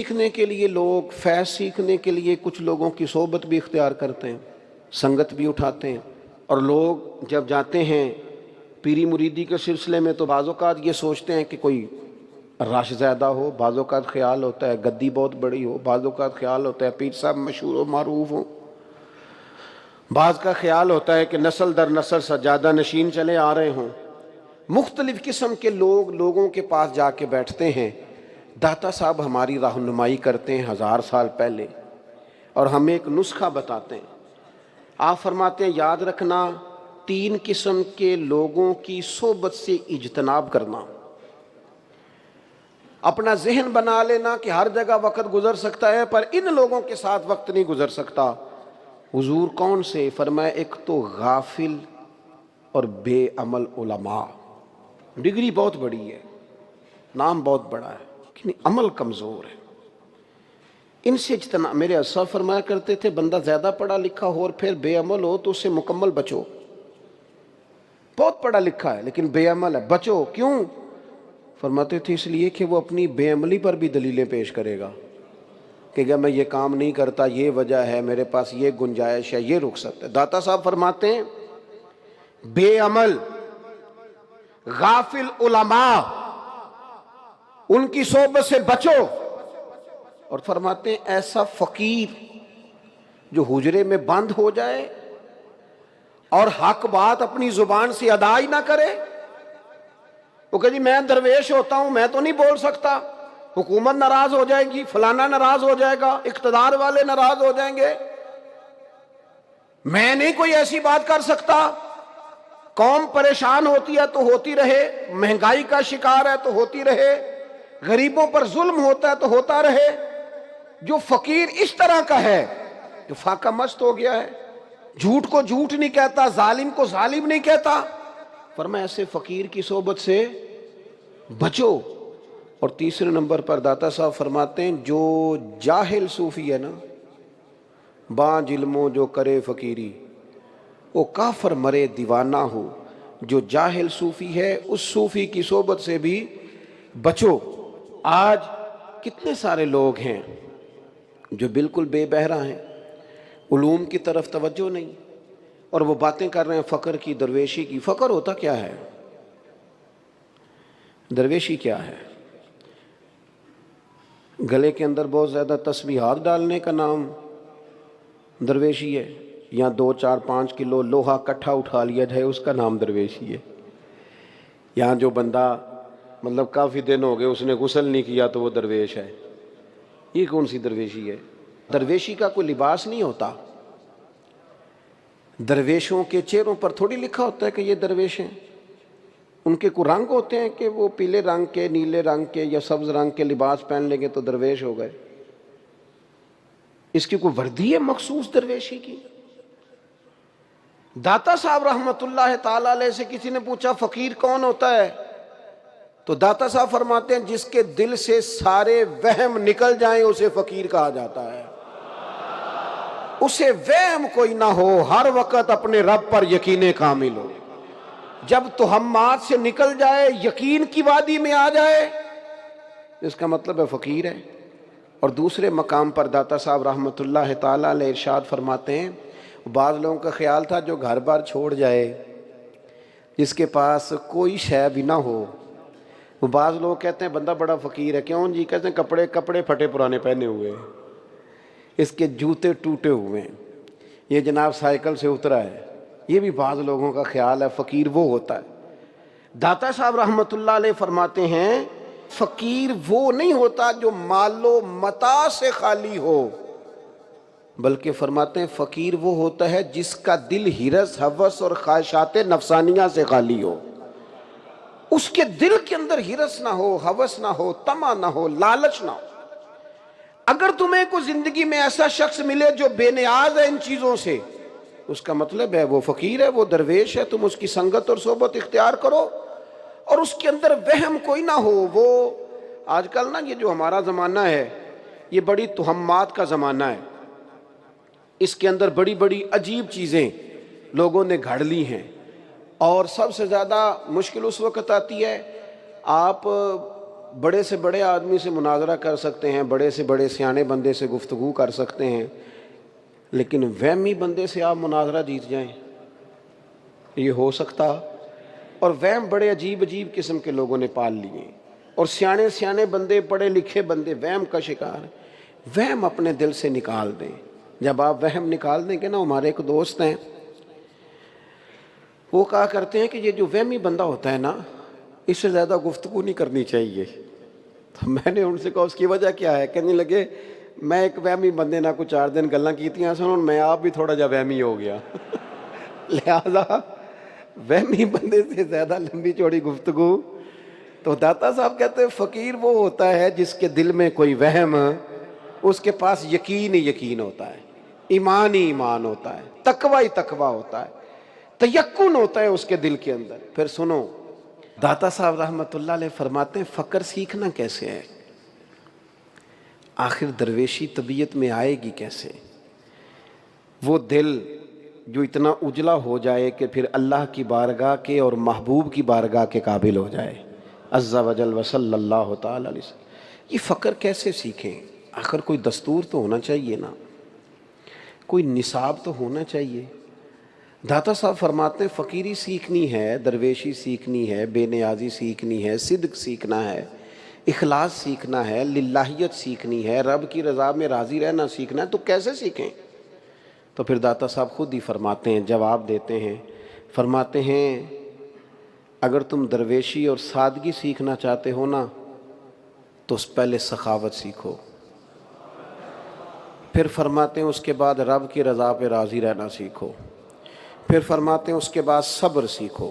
سیکھنے کے لیے لوگ فیض سیکھنے کے لیے کچھ لوگوں کی صحبت بھی اختیار کرتے ہیں، سنگت بھی اٹھاتے ہیں، اور لوگ جب جاتے ہیں پیری مریدی کے سلسلے میں تو بعض اوقات یہ سوچتے ہیں کہ کوئی رش زیادہ ہو، بعض اوقات خیال ہوتا ہے گدی بہت بڑی ہو، بعض اوقات خیال ہوتا ہے پیر صاحب مشہور و معروف ہو، بعض کا خیال ہوتا ہے کہ نسل در نسل سجادہ نشین چلے آ رہے ہوں۔ مختلف قسم کے لوگوں کے پاس جا کے بیٹھتے ہیں۔ داتا صاحب ہماری رہنمائی کرتے ہیں 1000 سال پہلے، اور ہمیں ایک نسخہ بتاتے ہیں۔ آپ فرماتے ہیں یاد رکھنا 3 قسم کے لوگوں کی صحبت سے اجتناب کرنا۔ اپنا ذہن بنا لینا کہ ہر جگہ وقت گزر سکتا ہے پر ان لوگوں کے ساتھ وقت نہیں گزر سکتا۔ حضور کون سے؟ فرمایا ایک تو غافل اور بے عمل علماء۔ ڈگری بہت بڑی ہے، نام بہت بڑا ہے، لیکن عمل کمزور ہے، ان سے اجتناب۔ میرے اسلاف فرمایا کرتے تھے بندہ زیادہ پڑھا لکھا ہو اور پھر بے عمل ہو تو اس سے مکمل بچو۔ بہت پڑھا لکھا ہے لیکن بے عمل ہے، بچو۔ کیوں؟ فرماتے تھے اس لیے کہ وہ اپنی بے عملی پر بھی دلیلیں پیش کرے گا کہ اگر میں یہ کام نہیں کرتا یہ وجہ ہے، میرے پاس یہ گنجائش ہے، یہ رخصت ہے۔ داتا صاحب فرماتے ہیں بے عمل غافل علماء ان کی صحبت سے بچو، اور فرماتے ہیں ایسا فقیر جو حجرے میں بند ہو جائے اور حق بات اپنی زبان سے ادا ہی نہ کرے۔ وہ کہ جی میں درویش ہوتا ہوں، میں تو نہیں بول سکتا، حکومت ناراض ہو جائے گی، فلانا ناراض ہو جائے گا، اقتدار والے ناراض ہو جائیں گے، میں نہیں کوئی ایسی بات کر سکتا۔ قوم پریشان ہوتی ہے تو ہوتی رہے، مہنگائی کا شکار ہے تو ہوتی رہے، غریبوں پر ظلم ہوتا ہے تو ہوتا رہے۔ جو فقیر اس طرح کا ہے جو فاقہ مست ہو گیا ہے، جھوٹ کو جھوٹ نہیں کہتا، ظالم کو ظالم نہیں کہتا، فرمایا ایسے فقیر کی صحبت سے بچو۔ اور تیسرے نمبر پر داتا صاحب فرماتے ہیں جو جاہل صوفی ہے نا، بانج علموں جو کرے فقیری، وہ کافر مرے دیوانہ ہو۔ جو جاہل صوفی ہے اس صوفی کی صحبت سے بھی بچو۔ آج کتنے سارے لوگ ہیں جو بالکل بے بہرہ ہیں، علوم کی طرف توجہ نہیں، اور وہ باتیں کر رہے ہیں فقر کی، درویشی کی۔ فقر ہوتا کیا ہے؟ درویشی کیا ہے؟ گلے کے اندر بہت زیادہ تسبیحات ڈالنے کا نام درویشی ہے، یا 2 4 5 کلو لوہا کٹھا اٹھا لیا جائے اس کا نام درویشی ہے، یہاں جو بندہ مطلب کافی دن ہو گئے اس نے غسل نہیں کیا تو وہ درویش ہے۔ یہ کون سی درویشی ہے؟ درویشی کا کوئی لباس نہیں ہوتا، درویشوں کے چہروں پر تھوڑی لکھا ہوتا ہے کہ یہ درویش ہیں، ان کے کوئی رنگ ہوتے ہیں کہ وہ پیلے رنگ کے، نیلے رنگ کے یا سبز رنگ کے لباس پہن لیں گے تو درویش ہو گئے۔ اس کی کوئی وردی ہے مخصوص درویشی کی؟ داتا صاحب رحمت اللہ تعالی علیہ سے کسی نے پوچھا فقیر کون ہوتا ہے؟ تو داتا صاحب فرماتے ہیں جس کے دل سے سارے وہم نکل جائیں اسے فقیر کہا جاتا ہے۔ اسے وہم کوئی نہ ہو، ہر وقت اپنے رب پر یقین کامل ہو، جب توہمات سے نکل جائے، یقین کی وادی میں آ جائے، اس کا مطلب ہے فقیر ہے۔ اور دوسرے مقام پر داتا صاحب رحمت اللہ تعالی علیہ ارشاد فرماتے ہیں بعض لوگوں کا خیال تھا جو گھر بار چھوڑ جائے، جس کے پاس کوئی شے بھی نہ ہو، وہ بعض لوگ کہتے ہیں بندہ بڑا فقیر ہے۔ کیوں جی؟ کہتے ہیں کپڑے پھٹے پرانے پہنے ہوئے، اس کے جوتے ٹوٹے ہوئے ہیں، یہ جناب سائیکل سے اترا ہے۔ یہ بھی بعض لوگوں کا خیال ہے فقیر وہ ہوتا ہے۔ داتا صاحب رحمت اللہ علیہ فرماتے ہیں فقیر وہ نہیں ہوتا جو مال و متاع سے خالی ہو، بلکہ فرماتے ہیں فقیر وہ ہوتا ہے جس کا دل ہرس، ہوس اور خواہشات نفسانیہ سے خالی ہو۔ اس کے دل کے اندر ہرس نہ ہو، ہوس نہ ہو، طمع نہ ہو، لالچ نہ ہو۔ اگر تمہیں کوئی زندگی میں ایسا شخص ملے جو بے نیاز ہے ان چیزوں سے، اس کا مطلب ہے وہ فقیر ہے، وہ درویش ہے، تم اس کی سنگت اور صحبت اختیار کرو، اور اس کے اندر وہم کوئی نہ ہو۔ وہ آج کل نا یہ جو ہمارا زمانہ ہے یہ بڑی توہمات کا زمانہ ہے، اس کے اندر بڑی بڑی عجیب چیزیں لوگوں نے گھڑ لی ہیں، اور سب سے زیادہ مشکل اس وقت آتی ہے آپ بڑے سے بڑے آدمی سے مناظرہ کر سکتے ہیں، بڑے سے بڑے سیانے بندے سے گفتگو کر سکتے ہیں، لیکن وہمی بندے سے آپ مناظرہ جیت جائیں، یہ ہو سکتا؟ اور وہم بڑے عجیب عجیب قسم کے لوگوں نے پال لیے، اور سیانے سیانے بندے، پڑھے لکھے بندے وہم کا شکار ہیں۔ وہم اپنے دل سے نکال دیں۔ جب آپ وہم نکال دیں گے نا، ہمارے ایک دوست ہیں، وہ کہا کرتے ہیں کہ یہ جو وہمی بندہ ہوتا ہے نا، اس سے زیادہ گفتگو نہیں کرنی چاہیے۔ تو میں نے ان سے کہا اس کی وجہ کیا ہے؟ کہنے لگے میں ایک وہمی بندے نہ کچھ 4 دن گلاں کیتیاں سن، میں آپ بھی تھوڑا جا وہمی ہو گیا۔ لہذا وہمی بندے سے زیادہ لمبی چوڑی گفتگو۔ تو داتا صاحب کہتے ہیں فقیر وہ ہوتا ہے جس کے دل میں کوئی وہم، اس کے پاس یقین ہی یقین ہوتا ہے، ایمان ہی ایمان ہوتا ہے، تقوی ہی تقوی ہوتا ہے، تیقن ہوتا ہے اس کے دل کے اندر۔ پھر سنو، داتا صاحب رحمۃ اللہ علیہ فرماتے ہیں فقر سیکھنا کیسے ہے؟ آخر درویشی طبیعت میں آئے گی کیسے؟ وہ دل جو اتنا اجلا ہو جائے کہ پھر اللہ کی بارگاہ کے اور محبوب کی بارگاہ کے قابل ہو جائے، عز و جل و صلی اللہ تعالی علیہ وسلم۔ یہ فقر کیسے سیکھیں؟ آخر کوئی دستور تو ہونا چاہیے نا، کوئی نصاب تو ہونا چاہیے۔ داتا صاحب فرماتے ہیں فقیری سیکھنی ہے، درویشی سیکھنی ہے، بے نیازی سیکھنی ہے، صدق سیکھنا ہے، اخلاص سیکھنا ہے، للہیت سیکھنی ہے، رب کی رضا میں راضی رہنا سیکھنا ہے، تو کیسے سیکھیں؟ تو پھر داتا صاحب خود ہی فرماتے ہیں، جواب دیتے ہیں، فرماتے ہیں اگر تم درویشی اور سادگی سیکھنا چاہتے ہو نا تو پہلے سخاوت سیکھو، پھر فرماتے ہیں اس کے بعد رب کی رضا پہ راضی رہنا سیکھو، پھر فرماتے ہیں اس کے بعد صبر سیکھو،